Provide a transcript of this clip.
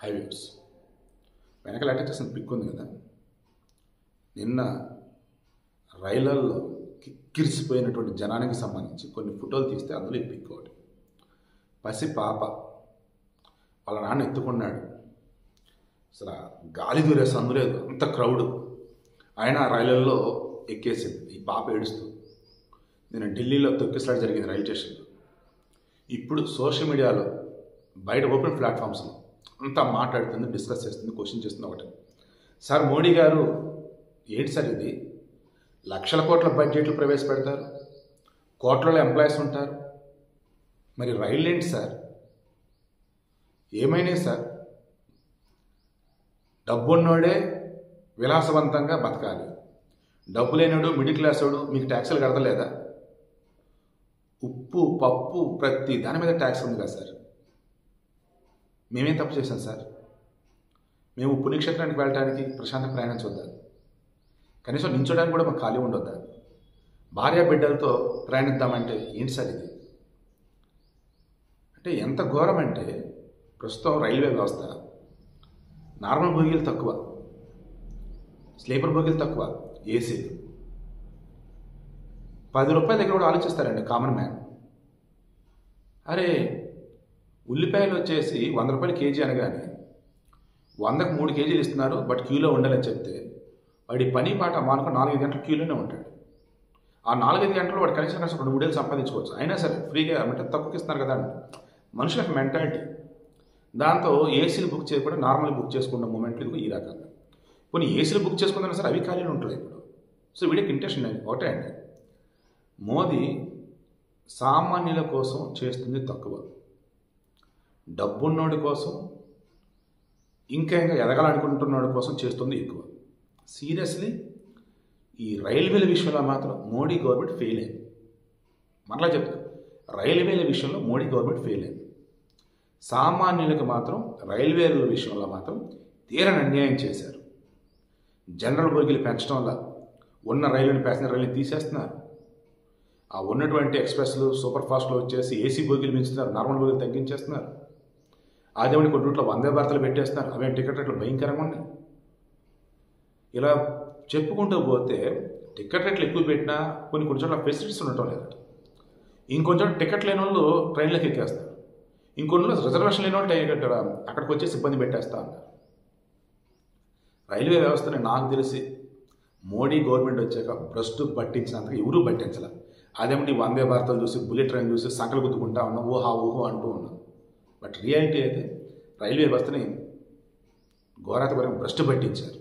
Highways వెనకాల attach చేసిన pick ఉంది కదా. నిన్న రైళ్లలో కిక్కిరిసిపోయినటువంటి జనానికి సంబంధించి కొన్ని ఫోటోలు తీస్తే అందులో ఈ పిక్ ఒకటి. పసి పాప వాళ్ళ నాన్న ఎత్తుకున్నాడు. అసలు గాలి దూరే సందులేదు, అంత క్రౌడ్. ఆయన రైళ్లలో ఎక్కేసింది. ఈ పాప ఏడుస్తూ. నేను ఢిల్లీలో తొక్కిసలాట జరిగింది రైల్ స్టేషన్లో. ఇప్పుడు సోషల్ మీడియాలో బయట ఓపెన్ ప్లాట్ఫామ్స్లో అంతా మాట్లాడుతుంది, డిస్కస్ చేస్తుంది, క్వశ్చన్ చేస్తుంది. ఒకటి, సార్ మోడీ గారు ఏంటి సార్ ఇది, లక్షల కోట్ల బడ్జెట్లు ప్రవేశపెడతారు, కోట్లలో ఎంప్లాయీస్ ఉంటారు, మరి రైళ్ళు ఏంటి సార్, ఏమైనాయి సార్, డబ్బున్నోడే విలాసవంతంగా బతకాలి, డబ్బు లేనోడు మిడిల్ క్లాస్ వాడు మీకు ట్యాక్సులు కడతలేదా, ఉప్పు పప్పు ప్రతి దాని మీద ట్యాక్స్ ఉంది కదా సార్, మేమేం తప్పు చేశాం సార్, మేము పుణ్యక్షేత్రానికి వెళ్ళడానికి ప్రశాంత ప్రయాణం చూద్దాం, కనీసం నించోడానికి కూడా మాకు ఖాళీ ఉండొద్దా, భార్య బిడ్డలతో ప్రయాణిద్దామంటే ఏంటి సార్ ఇది. అంటే ఎంత ఘోరం అంటే ప్రస్తుతం రైల్వే వ్యవస్థ నార్మల్ బోగీలు తక్కువ, స్లీపర్ బోగీలు తక్కువ, ఏసీలు 10 రూపాయల దగ్గర కూడా ఆలోచిస్తారండి కామన్ మ్యాన్. అరే ఉల్లిపాయలు వచ్చేసి 100 రూపాయలు కేజీ అనగానే 100కు 3 కేజీలు ఇస్తున్నారు, బట్ క్యూలో ఉండాలని చెప్తే వాడి పని పాట మానుకో 4-5 గంటలు క్యూలోనే ఉంటాడు. ఆ 4-5 గంటలు వాడు కనీసం 2-3 ఏళ్ళు సంపాదించుకోవచ్చు. అయినా సరే ఫ్రీగా అంటే తక్కువకి ఇస్తున్నారు కదా అండి. మనుషులకు మెంటాలిటీ. దాంతో ఏసీలు బుక్ చేయకుండా నార్మల్ బుక్ చేసుకున్న మూమెంట్లు ఈ రకంగా. కొన్ని ఏసీలు బుక్ చేసుకుందా సరే అవి ఖాళీలు ఉంటాయి ఇప్పుడు. సో వీడికి ఇంట్రెస్ట్ ఒకటే అండి, మోదీ సామాన్యుల కోసం చేస్తుంది తక్కువ, డబ్బున్నోడి కోసం ఇంకా ఎదగాలనుకుంటున్నాడు కోసం చేస్తుంది ఎక్కువ. సీరియస్లీ ఈ రైల్వేల విషయంలో మాత్రం మోడీ గవర్నమెంట్ ఫెయిల్ అయింది. మరలా చెప్తాను, రైల్వేల విషయంలో మోడీ గవర్నమెంట్ ఫెయిల్ అయింది. సామాన్యులకు మాత్రం రైల్వేల విషయంలో మాత్రం తీరని అన్యాయం చేశారు. జనరల్ బోగీలు పెంచడం వల్ల ఉన్న రైలుని ప్యాసింజర్ రైలుని తీసేస్తున్నారు. ఆ ఉన్నటువంటి ఎక్స్ప్రెస్లు సూపర్ ఫాస్ట్లో వచ్చేసి ఏసీ బోగీలు పెంచుతున్నారు, నార్మల్ బోగీలు తగ్గించేస్తున్నారు. అదేమని కొన్ని రూట్లో వందే భారత్లు పెట్టేస్తున్నారు, అవే టికెట్ రేట్లు భయంకరంగా ఉన్నాయి. ఇలా చెప్పుకుంటూ పోతే టికెట్ రేట్లు ఎక్కువ పెట్టినా కొన్ని చోట్ల ఫెసిలిటీస్ ఉండటం లేదట. ఇంకొంచెం టికెట్ లేని వాళ్ళు ట్రైన్లోకి ఎక్కేస్తారు, ఇంకొన్ని రిజర్వేషన్ లేని వాళ్ళు అక్కడికి వచ్చేసి ఇబ్బంది పెట్టేస్తా ఉన్నారు. రైల్వే వ్యవస్థని నాకు తెలిసి మోడీ గవర్నమెంట్ వచ్చాక భ్రష్టు పట్టించినంతగా ఎవరూ పట్టించాల. అదేమిటి వందే భారత్లు చూసి బుల్లెట్ ట్రైన్ చూసి సంకలు గుద్దుకుంటా ఉన్నాం, ఊహో అంటూ ఉన్నాం. బట్ రియాలిటీ అయితే రైల్వే వ్యవస్థని ఘోరాతఘోరంగా భ్రష్టు పట్టించారు.